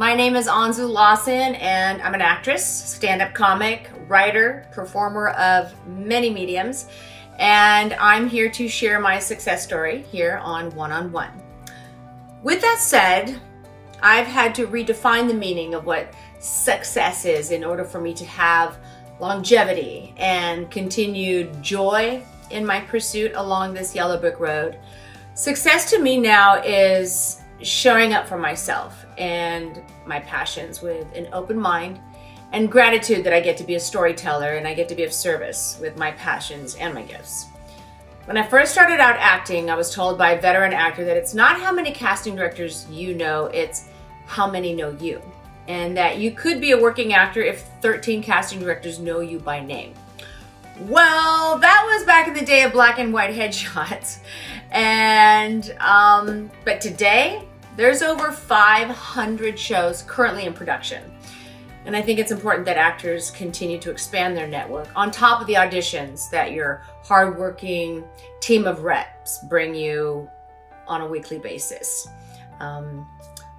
My name is Anzu Lawson, and I'm an actress, stand-up comic, writer, performer of many mediums, and I'm here to share my success story here on One on One. With that said, I've had to redefine the meaning of what success is in order for me to have longevity and continued joy in my pursuit along this yellow brick road. Success to me now is showing up for myself and my passions with an open mind and gratitude that I get to be a storyteller and I get to be of service with my passions and my gifts. When I first started out acting, I was told by a veteran actor that it's not how many casting directors you know, it's how many know you. And that you could be a working actor if 13 casting directors know you by name. Well, that was back in the day of black and white headshots. But today, there's over 500 shows currently in production. And I think it's important that actors continue to expand their network on top of the auditions that your hardworking team of reps bring you on a weekly basis.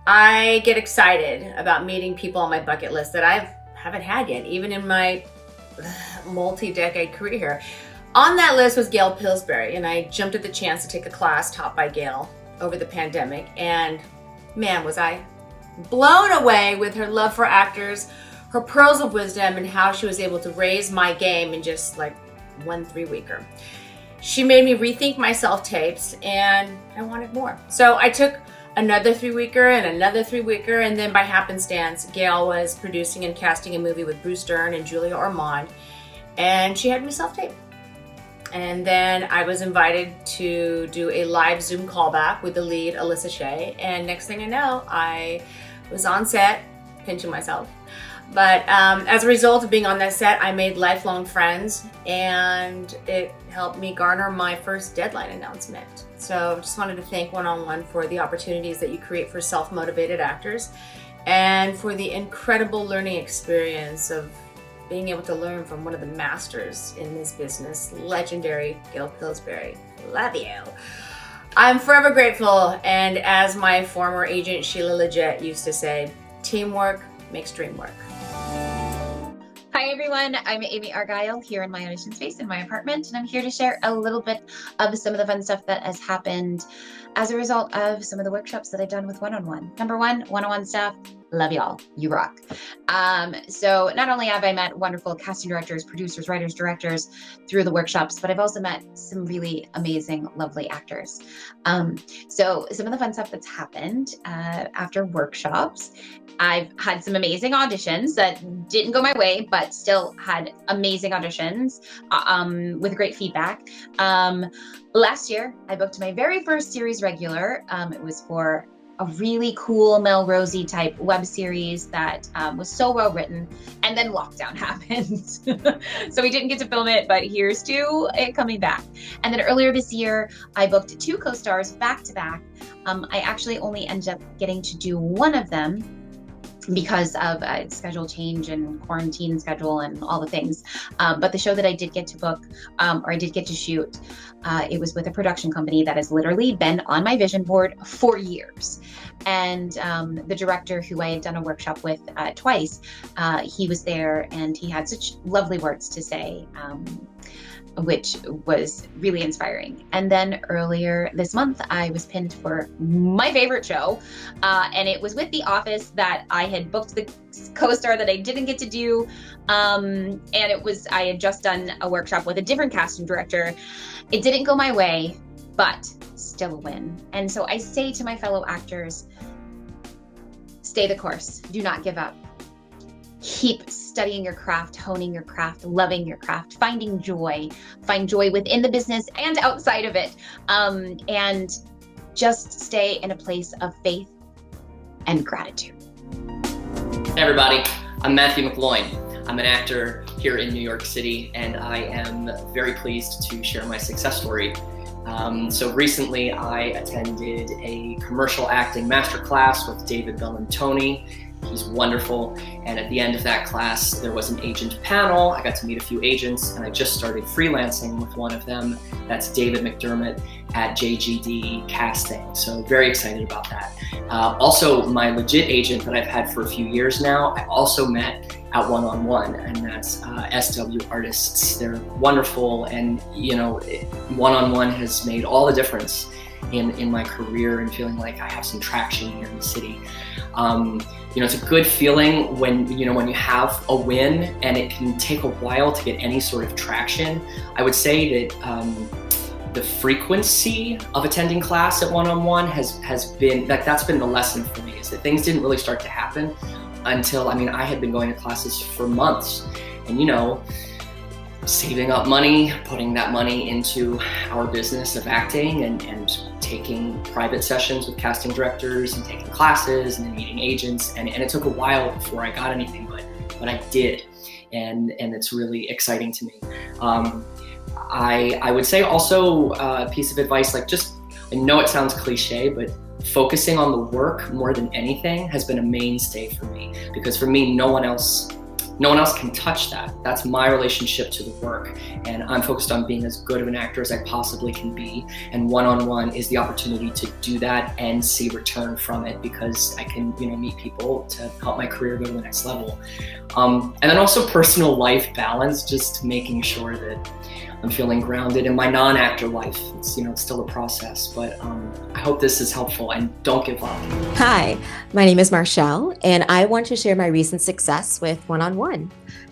I get excited about meeting people on my bucket list that I haven't had yet, even in my multi-decade career here. On that list was Gail Pillsbury, and I jumped at the chance to take a class taught by Gail over the pandemic, and man, was I blown away with her love for actors, her pearls of wisdom, and how she was able to raise my game in just like 1 3-weeker. She made me rethink my self-tapes, and I wanted more. So I took another 3-weeker and another 3-weeker, and then by happenstance, Gail was producing and casting a movie with Bruce Dern and Julia Ormond, and she had me self-tape. And then I was invited to do a live Zoom callback with the lead, Alyssa Shea, and next thing I know, I was on set, pinching myself. But as a result of being on that set, I made lifelong friends, and it helped me garner my first deadline announcement. So just wanted to thank One on One for the opportunities that you create for self-motivated actors and for the incredible learning experience of being able to learn from one of the masters in this business, legendary Gail Pillsbury. Love you. I'm forever grateful, and as my former agent Sheila Leggett used to say, teamwork makes dream work. Hi everyone, I'm Amy Argyle here in my audition space in my apartment, and I'm here to share a little bit of some of the fun stuff that has happened as a result of some of the workshops that I've done with One on One. Number one, one-on-one staff, love y'all, you rock. So not only have I met wonderful casting directors, producers, writers, directors through the workshops, but I've also met some really amazing, lovely actors. So some of the fun stuff that's happened after workshops, I've had some amazing auditions that didn't go my way, but still had amazing auditions with great feedback. Last year, I booked my very first series regular. It was for a really cool Melrose type web series that was so well written, and then lockdown happened. So we didn't get to film it, but here's to it coming back. And then earlier this year, I booked 2 co-stars back to back. I actually only ended up getting to do one of them because of a schedule change and quarantine schedule and all the things. But the show that I did get to book, or I did get to shoot, it was with a production company that has literally been on my vision board for years. And the director who I had done a workshop with twice, he was there and he had such lovely words to say, which was really inspiring. And then earlier this month, I was pinned for my favorite show, and it was with The Office that I had booked the co-star that I didn't get to do, and I had just done a workshop with a different casting director. It didn't go my way, but still a win. And so I say to my fellow actors, stay the course, do not give up. Keep studying your craft, honing your craft, loving your craft, finding joy. Find joy within the business and outside of it. And just stay in a place of faith and gratitude. Hey everybody, I'm Matthew McLoyne. I'm an actor here in New York City, and I am very pleased to share my success story. So recently I attended a commercial acting masterclass with David Bellantoni, He's wonderful. And at the end of that class, there was an agent panel. I got to meet a few agents, and I just started freelancing with one of them. That's David McDermott at JGD Casting. So very excited about that. Also, my legit agent that I've had for a few years now, I also met at One-on-One, and that's SW Artists. They're wonderful, and One-on-One has made all the difference in my career and feeling like I have some traction here in the city. It's a good feeling when you have a win, and it can take a while to get any sort of traction. I would say that the frequency of attending class at One-on-One has been, that's been the lesson for me, is that things didn't really start to happen until, I had been going to classes for months, and saving up money, putting that money into our business of acting, and taking private sessions with casting directors, and taking classes, and then meeting agents, and it took a while before I got anything, but I did, and it's really exciting to me. I would say also a piece of advice, I know it sounds cliche, but focusing on the work more than anything has been a mainstay for me, because for me, no one else can touch that. That's my relationship to the work, and I'm focused on being as good of an actor as I possibly can be, and One-on-One is the opportunity to do that and see return from it, because I can meet people to help my career go to the next level. And then also personal life balance, just making sure that I'm feeling grounded in my non-actor life. It's still a process, but I hope this is helpful, and don't give up. Hi, my name is Marshall, and I want to share my recent success with One-on-One.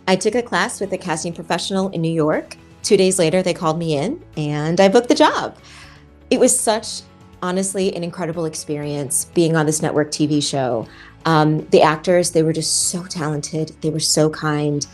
I took a class with a casting professional in New York. 2 days later, they called me in, and I booked the job. It was such, honestly, an incredible experience being on this network TV show. The actors, they were just so talented, they were so kind,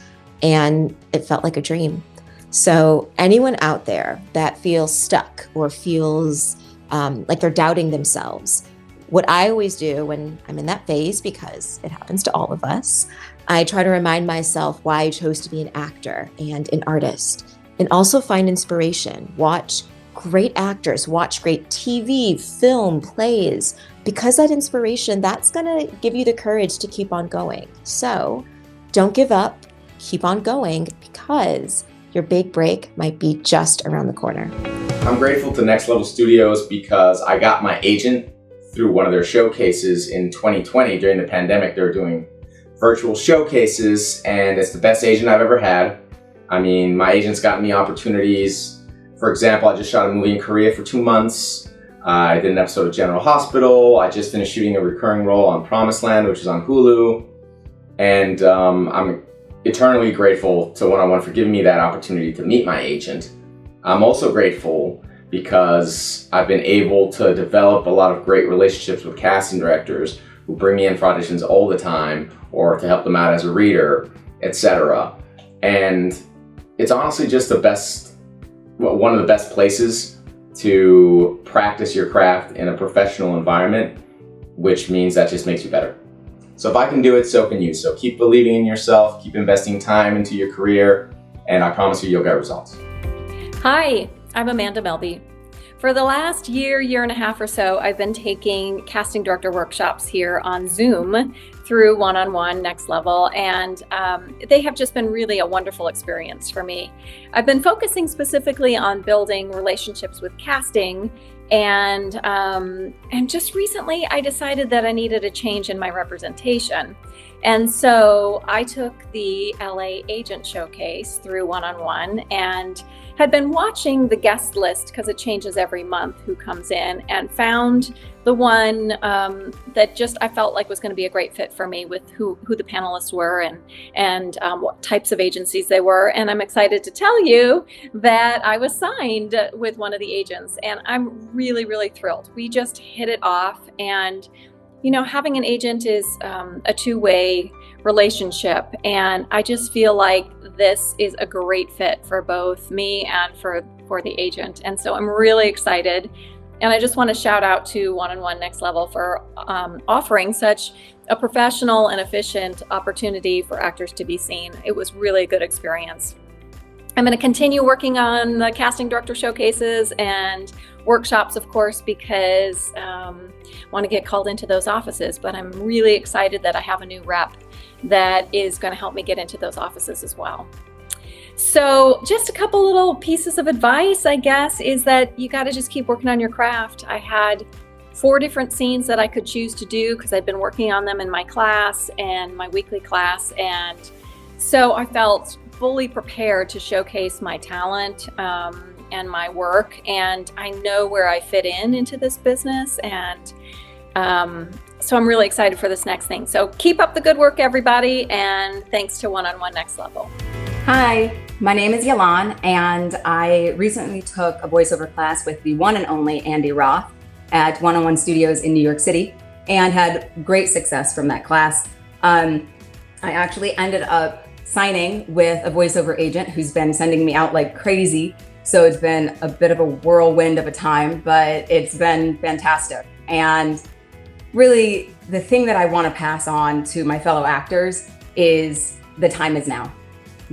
and it felt like a dream. So anyone out there that feels stuck or feels like they're doubting themselves, what I always do when I'm in that phase, because it happens to all of us, I try to remind myself why I chose to be an actor and an artist, and also find inspiration. Watch great actors, watch great TV, film, plays, because that inspiration, that's gonna give you the courage to keep on going. So don't give up, keep on going, because your big break might be just around the corner. I'm grateful to Next Level Studios because I got my agent through one of their showcases in 2020. During the pandemic, they were doing virtual showcases, and it's the best agent I've ever had. My agent's gotten me opportunities. For example, I just shot a movie in Korea for 2 months. I did an episode of General Hospital. I just finished shooting a recurring role on Promised Land, which is on Hulu. And I'm eternally grateful to One-on-One for giving me that opportunity to meet my agent. I'm also grateful because I've been able to develop a lot of great relationships with casting directors who bring me in for auditions all the time, or to help them out as a reader, etc. And it's honestly just one of the best places to practice your craft in a professional environment, which means that just makes you better. So if I can do it, so can you. So keep believing in yourself, keep investing time into your career, and I promise you'll get results. Hi, I'm Amanda Melby. For the last year and a half or so, I've been taking casting director workshops here on Zoom through One-on-One Next Level, and they have just been really a wonderful experience for me. I've been focusing specifically on building relationships with casting, and just recently I decided that I needed a change in my representation. And so I took the LA Agent Showcase through One-on-One and had been watching the guest list, because it changes every month who comes in, and found the one that just I felt like was going to be a great fit for me, with who the panelists were and what types of agencies they were. And I'm excited to tell you that I was signed with one of the agents, and I'm really, really thrilled. We just hit it off, and having an agent is a two-way relationship, and I just feel like this is a great fit for both me and for the agent. And so I'm really excited, and I just want to shout out to One-on-One Next Level for offering such a professional and efficient opportunity for actors to be seen. It was really a good experience. I'm going to continue working on the casting director showcases and workshops, of course, because I want to get called into those offices. But I'm really excited that I have a new rep that is going to help me get into those offices as well. So just a couple little pieces of advice, I guess, is that you got to just keep working on your craft. I had 4 different scenes that I could choose to do because I'd been working on them in my class and my weekly class. And so I felt fully prepared to showcase my talent and my work. And I know where I fit into this business. And so I'm really excited for this next thing. So keep up the good work, everybody. And thanks to One on One Next Level. Hi, my name is Yalan, and I recently took a voiceover class with the one and only Andy Roth at One on One Studios in New York City and had great success from that class. I actually ended up signing with a voiceover agent who's been sending me out like crazy. So it's been a bit of a whirlwind of a time, but it's been fantastic. And really, the thing that I want to pass on to my fellow actors is the time is now.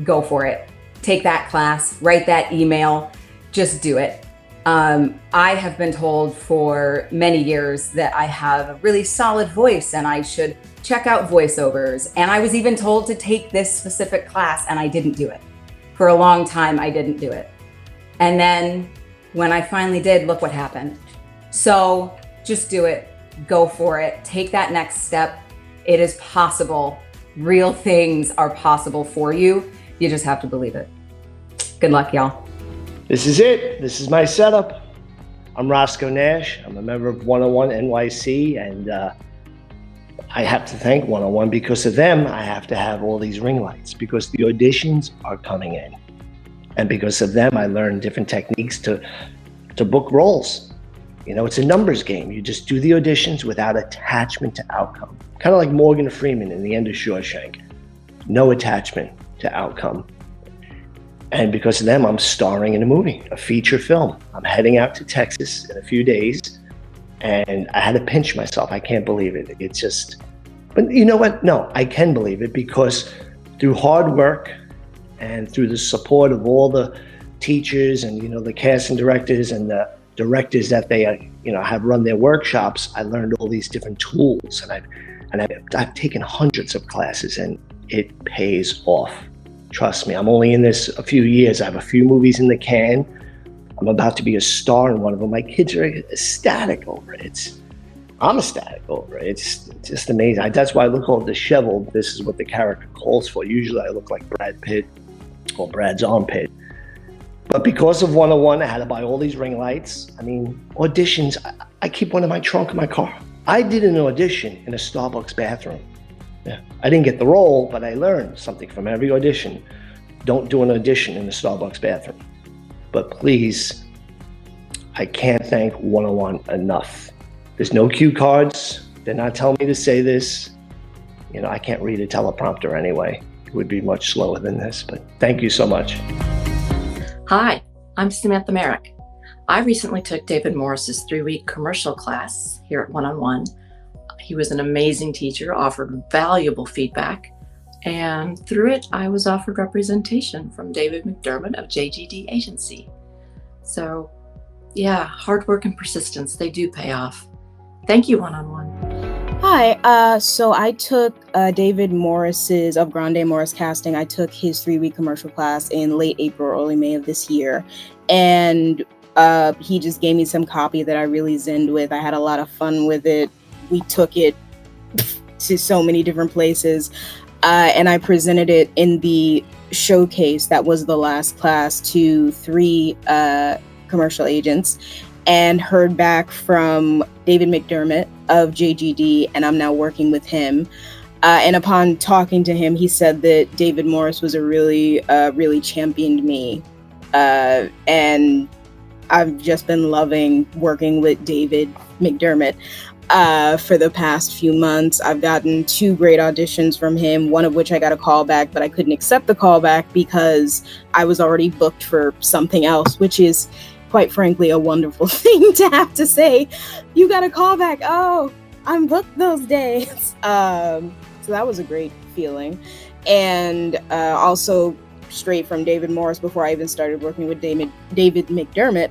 Go for it. Take that class, write that email, just do it. I have been told for many years that I have a really solid voice and I should check out voiceovers. And I was even told to take this specific class and I didn't do it. For a long time, I didn't do it. And then when I finally did, look what happened. So just do it. Go for it. Take that next step. It is possible. Real things are possible for you. You just have to believe it. Good luck, y'all. This is it. This is my setup. I'm Roscoe Nash. I'm a member of One on One NYC, and I have to thank One on One. Because of them, I have to have all these ring lights because the auditions are coming in. And because of them, I learned different techniques to book roles. You know, it's a numbers game. You just do the auditions without attachment to outcome. Kind of like Morgan Freeman in The End of Shawshank. No attachment to outcome. And because of them, I'm starring in a movie, a feature film. I'm heading out to Texas in a few days, and I had to pinch myself. I can't believe it. It's just, but you know what? No, I can believe it because through hard work and through the support of all the teachers and, you know, the casting directors and the directors that they, you know, have run their workshops, I learned all these different tools, and I've taken hundreds of classes, and it pays off. Trust me, I'm only in this a few years. I have a few movies in the can. I'm about to be a star in one of them. My kids are ecstatic over it. I'm ecstatic over it. It's just amazing. That's why I look all disheveled. This is what the character calls for. Usually I look like Brad Pitt or Brad's armpit. But because of One on One, I had to buy all these ring lights. I mean, auditions, I keep one in my trunk of my car. I did an audition in a Starbucks bathroom. Yeah. I didn't get the role, but I learned something from every audition. Don't do an audition in the Starbucks bathroom. But please, I can't thank One on One enough. There's no cue cards. They're not telling me to say this. You know, I can't read a teleprompter anyway. It would be much slower than this, but thank you so much. Hi, I'm Samantha Merrick. I recently took David Morris's 3-week commercial class here at One on One. He was an amazing teacher, offered valuable feedback, and through it, I was offered representation from David McDermott of JGD Agency. So yeah, hard work and persistence, they do pay off. Thank you, One on One. Hi, so I took David Morris's of Grande Morris Casting. I took his 3-week commercial class in late April, early May of this year. And he just gave me some copy that I really zenned with. I had a lot of fun with it. We took it to so many different places, and I presented it in the showcase that was the last class to 3 commercial agents, and heard back from David McDermott of JGD, and I'm now working with him. And upon talking to him, he said that David Morris was really championed me, and I've just been loving working with David McDermott. For the past few months. I've gotten 2 great auditions from him, one of which I got a call back, but I couldn't accept the call back because I was already booked for something else, which is quite frankly a wonderful thing to have to say. You got a call back. Oh, I'm booked those days. So that was a great feeling. And also straight from David Morris before I even started working with David McDermott.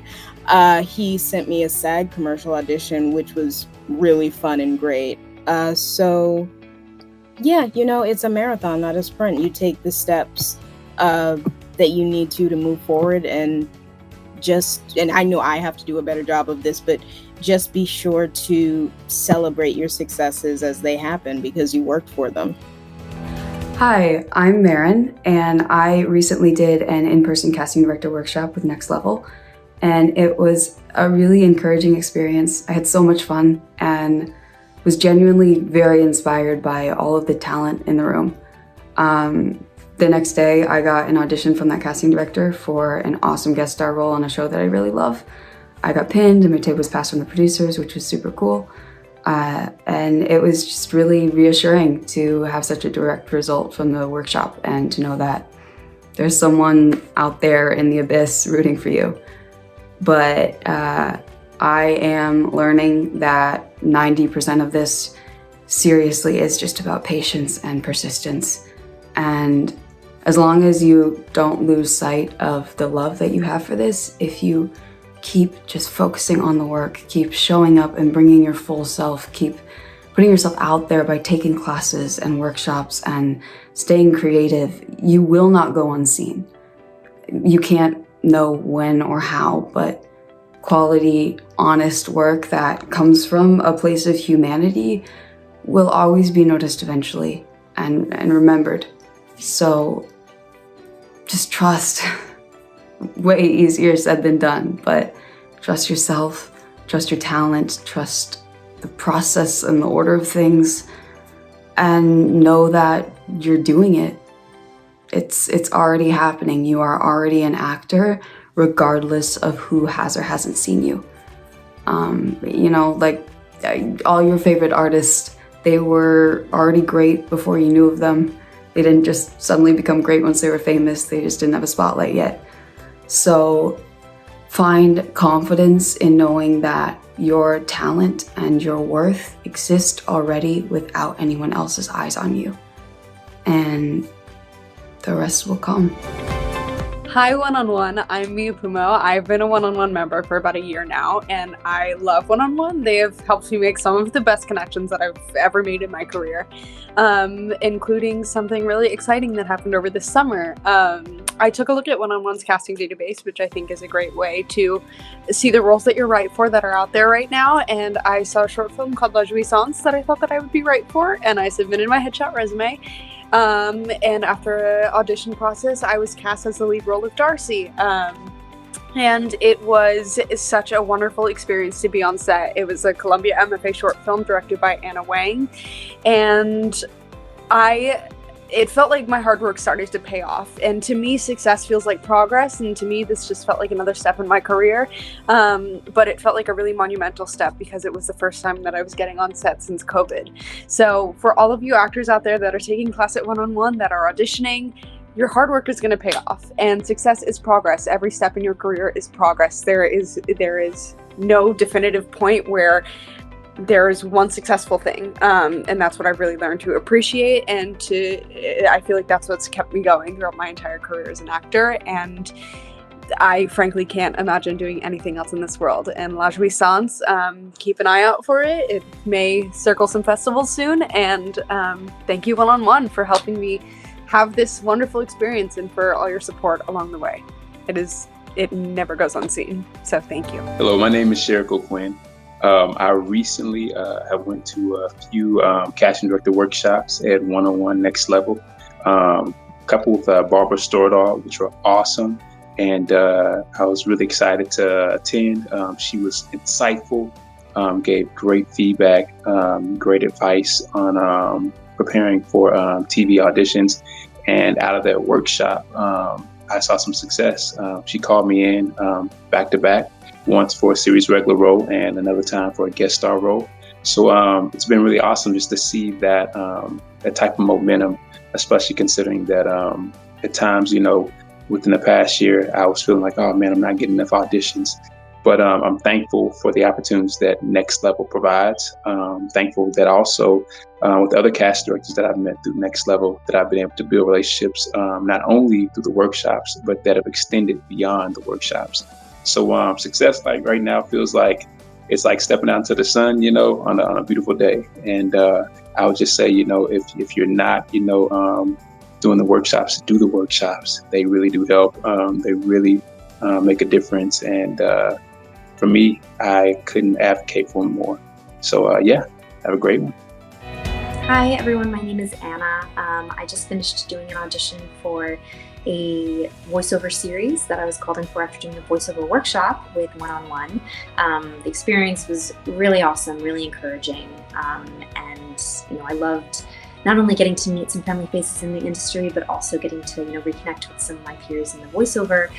He sent me a SAG commercial audition, which was really fun and great. So yeah, it's a marathon, not a sprint. You take the steps that you need to move forward, and I know I have to do a better job of this, but just be sure to celebrate your successes as they happen because you worked for them. Hi, I'm Marin, and I recently did an in-person casting director workshop with Next Level, and it was a really encouraging experience. I had so much fun and was genuinely very inspired by all of the talent in the room. The next day, I got an audition from that casting director for an awesome guest star role on a show that I really love. I got pinned and my tape was passed from the producers, which was super cool. And it was just really reassuring to have such a direct result from the workshop and to know that there's someone out there in the abyss rooting for you. But I am learning that 90% of this seriously is just about patience and persistence. And as long as you don't lose sight of the love that you have for this, if you keep just focusing on the work, keep showing up and bringing your full self, keep putting yourself out there by taking classes and workshops and staying creative, you will not go unseen. You can't know when or how, but quality, honest work that comes from a place of humanity will always be noticed eventually and remembered. So just trust. Way easier said than done, but trust yourself, trust your talent, trust the process and the order of things, and know that you're doing it. It's already happening. You are already an actor, regardless of who has or hasn't seen you. Like all your favorite artists, they were already great before you knew of them. They didn't just suddenly become great once they were famous. They just didn't have a spotlight yet. So find confidence in knowing that your talent and your worth exist already without anyone else's eyes on you. And the rest will come. Hi, One-on-One. I'm Mia Pumo. I've been a One-on-One member for about a year now, and I love One-on-One. They have helped me make some of the best connections that I've ever made in my career, including something really exciting that happened over the summer. I took a look at One-on-One's casting database, which I think is a great way to see the roles that you're right for that are out there right now, and I saw a short film called La Jouissance that I thought that I would be right for, and I submitted my headshot resume. And after an audition process, I was cast as the lead role of Darcy. And it was such a wonderful experience to be on set. It was a Columbia MFA short film directed by Anna Wang. And it felt like my hard work started to pay off. And to me, success feels like progress. And to me, this just felt like another step in my career. But it felt like a really monumental step because it was the first time that I was getting on set since COVID. So for all of you actors out there that are taking class at One-on-One, that are auditioning, your hard work is going to pay off. And success is progress. Every step in your career is progress. There is no definitive point where there's one successful thing, and that's what I've really learned to appreciate, and I feel like that's what's kept me going throughout my entire career as an actor, and I frankly can't imagine doing anything else in this world. And La Jouissance, keep an eye out for it. It may circle some festivals soon, and thank you One-on-One for helping me have this wonderful experience and for all your support along the way. It never goes unseen, so thank you. Hello, my name is Sherrick Quinn. I recently have went to a few casting director workshops at One-on-One Next Level. A couple with Barbara Stordahl, which were awesome, and I was really excited to attend. She was insightful, gave great feedback, great advice on preparing for TV auditions, and out of that workshop, I saw some success. She called me in back to back. Once for a series regular role and another time for a guest star role. So it's been really awesome just to see that that type of momentum, especially considering that at times, within the past year, I was feeling like, oh man, I'm not getting enough auditions. But I'm thankful for the opportunities that Next Level provides. Thankful that also with other casting directors that I've met through Next Level, that I've been able to build relationships, not only through the workshops, but that have extended beyond the workshops. So success, like right now, feels like it's like stepping out into the sun, on a beautiful day. And I would just say, if you're not, doing the workshops, do the workshops. They really do help. They really make a difference. And for me, I couldn't advocate for them more. So have a great one. Hi everyone, my name is Anna. I just finished doing an audition for a voiceover series that I was called in for after doing a voiceover workshop with One on One. The experience was really awesome, really encouraging, and I loved not only getting to meet some friendly faces in the industry, but also getting to reconnect with some of my peers in the voiceover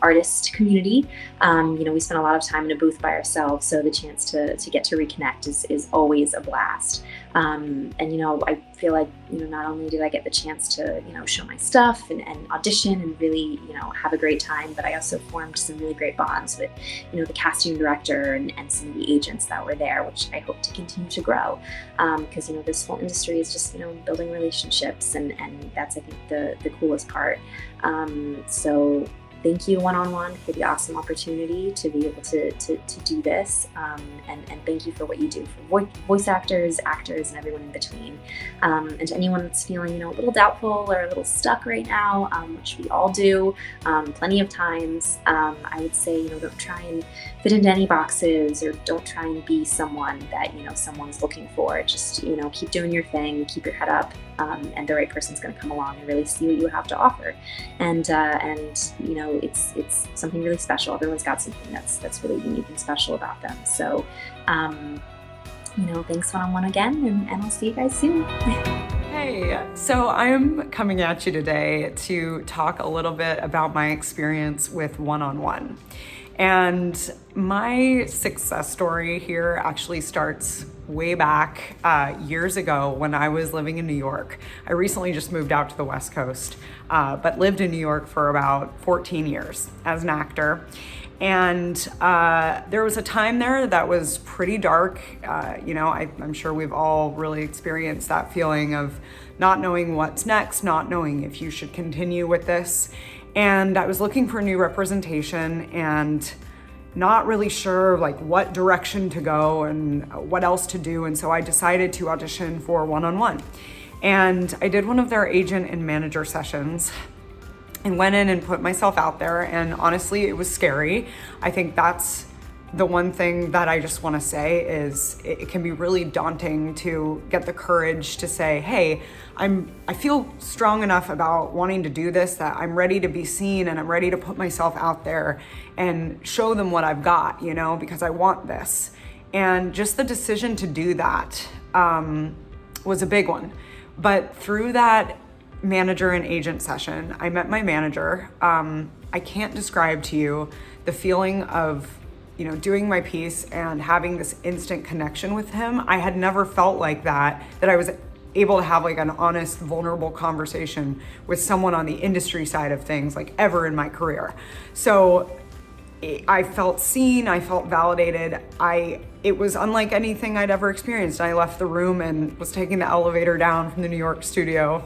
artist community. We spent a lot of time in a booth by ourselves, so the chance to get to reconnect is always a blast. And I feel like not only did I get the chance to show my stuff and audition and really have a great time, but I also formed some really great bonds with the casting director and some of the agents that were there, which I hope to continue to grow, because this whole industry is just building relationships, and that's, I think, the coolest part. So thank you, One on One, for the awesome opportunity to be able to do this, and thank you for what you do for voice actors, and everyone in between. And to anyone that's feeling a little doubtful or a little stuck right now, which we all do plenty of times, I would say don't try and fit into any boxes, or don't try and be someone that someone's looking for. Just keep doing your thing, keep your head up, and the right person's going to come along and really see what you have to offer. And it's something really special. Everyone's got something that's really unique and special about them. So, thanks One on One again, and I'll see you guys soon. Hey, so I'm coming at you today to talk a little bit about my experience with One on One. And my success story here actually starts way back years ago when I was living in New York. I recently just moved out to the West Coast, but lived in New York for about 14 years as an actor. And there was a time there that was pretty dark. I'm sure we've all really experienced that feeling of not knowing what's next, not knowing if you should continue with this. And I was looking for new representation and not really sure what direction to go and what else to do. And so I decided to audition for One on One. And I did one of their agent and manager sessions and went in and put myself out there. And honestly, it was scary. I think that's the one thing that I just want to say is it can be really daunting to get the courage to say, hey, I feel strong enough about wanting to do this that I'm ready to be seen, and I'm ready to put myself out there and show them what I've got, because I want this. And just the decision to do that was a big one. But through that manager and agent session, I met my manager. I can't describe to you the feeling of doing my piece and having this instant connection with him. I had never felt like that I was able to have an honest, vulnerable conversation with someone on the industry side of things ever in my career. So I felt seen, I felt validated. It was unlike anything I'd ever experienced. I left the room and was taking the elevator down from the New York studio,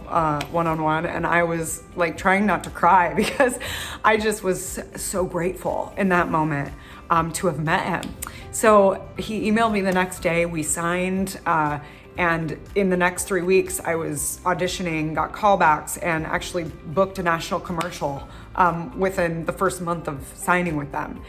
One on One, and I was trying not to cry because I just was so grateful in that moment to have met him. So he emailed me the next day, we signed, and in the next 3 weeks, I was auditioning, got callbacks, and actually booked a national commercial within the first month of signing with them.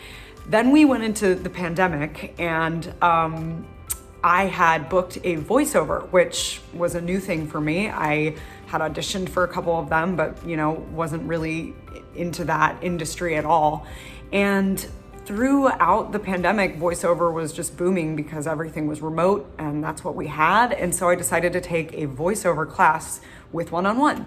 Then we went into the pandemic, and I had booked a voiceover, which was a new thing for me. I had auditioned for a couple of them, but wasn't really into that industry at all. And throughout the pandemic, voiceover was just booming because everything was remote and that's what we had. And so I decided to take a voiceover class with One on One.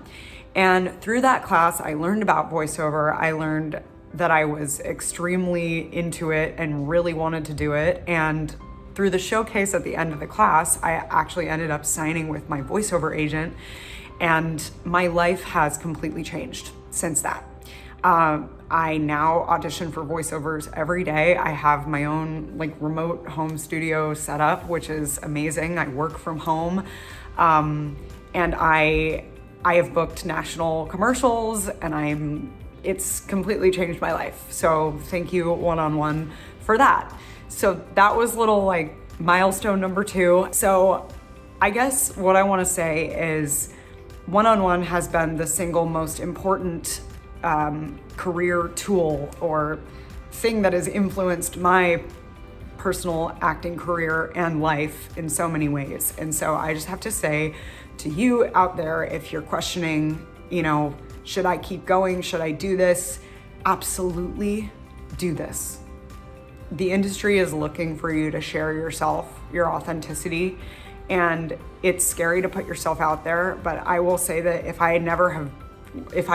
And through that class, I learned about voiceover. I learned that I was extremely into it and really wanted to do it. And through the showcase at the end of the class, I actually ended up signing with my voiceover agent, and my life has completely changed since that. I now audition for voiceovers every day. I have my own like remote home studio set up, which is amazing. I work from home, and I have booked national commercials, and it's completely changed my life. So thank you, One on One, for that. So that was little like milestone number 2. So I guess what I want to say is One on One has been the single most important career tool or thing that has influenced my personal acting career and life in so many ways. And so I just have to say to you out there, if you're questioning, should I keep going? Should I do this? Absolutely do this. The industry is looking for you to share yourself, your authenticity, and it's scary to put yourself out there. But I will say that if I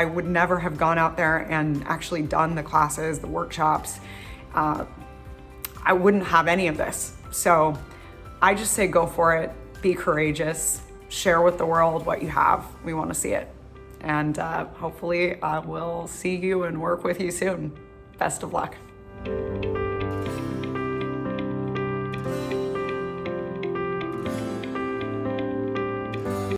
would never have gone out there and actually done the classes, the workshops, I wouldn't have any of this. So I just say go for it, be courageous, share with the world what you have. We want to see it. And hopefully I will see you and work with you soon. Best of luck.